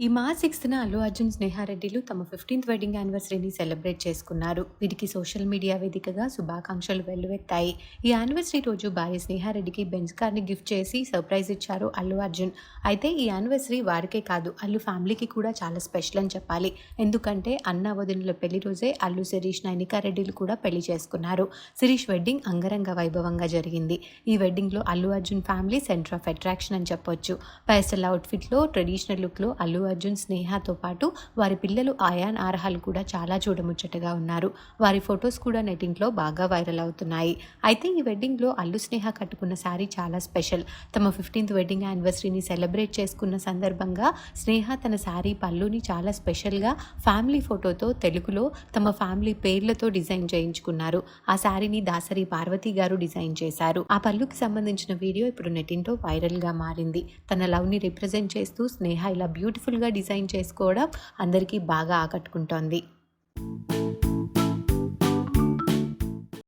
ఈ మార్చ్ 6న అల్లు అర్జున్, స్నేహారెడ్డిలు తమ 15th wedding యానివర్సరీని celebrate చేసుకున్నారు. వీరికి సోషల్ మీడియా వేదికగా శుభాకాంక్షలు వెల్లువెత్తాయి. ఈ యానివర్సరీ రోజు భార్య స్నేహారెడ్డికి బెంజ్ కార్ని గిఫ్ట్ చేసి సర్ప్రైజ్ ఇచ్చారు అల్లు అర్జున్. అయితే ఈ యానివర్సరీ వారికే కాదు, అల్లు ఫ్యామిలీకి కూడా చాలా స్పెషల్ అని చెప్పాలి. ఎందుకంటే అన్న వదినుల పెళ్లి రోజే అల్లు శిరీష్, నైనికా రెడ్డిలు కూడా పెళ్లి చేసుకున్నారు. శిరీష్ వెడ్డింగ్ అంగరంగ వైభవంగా జరిగింది. ఈ వెడ్డింగ్లో Allu Arjun family centre of attraction అని చెప్పొచ్చు. పేస్టల్ అవుట్ఫిట్లో, ట్రెడిషనల్ లుక్లో అల్లు అర్జున్, స్నేహతో పాటు వారి పిల్లలు ఆయాన్, ఆర్హాలు కూడా చాలా చూడముచ్చటగా ఉన్నారు. వారి ఫొటోస్ కూడా నెట్టింట్లో బాగా వైరల్ అవుతున్నాయి. అయితే ఈ వెడ్డింగ్లో అల్లు, స్నేహ కట్టుకున్న శారీ చాలా స్పెషల్. తమ 15th వెడ్డింగ్ యానివర్సరీని సెలబ్రేట్ చేసుకున్న సందర్భంగా స్నేహ తన శారీ పళ్ళుని చాలా స్పెషల్గా ఫ్యామిలీ ఫోటోతో తెలుగులో తమ ఫ్యామిలీ పేర్లతో డిజైన్ చేయించుకున్నారు. ఆ శారీని దాసరి పార్వతి గారు డిజైన్ చేశారు. ఆ పళ్ళుకి సంబంధించిన వీడియో ఇప్పుడు నెట్టింట్లో వైరల్గా మారింది. తన లవ్ని రిప్రజెంట్ చేస్తూ స్నేహ ఇలా బ్యూటిఫుల్గా డిజైన్ చేసుకోవడం అందరికీ బాగా ఆకట్టుకుంటోంది.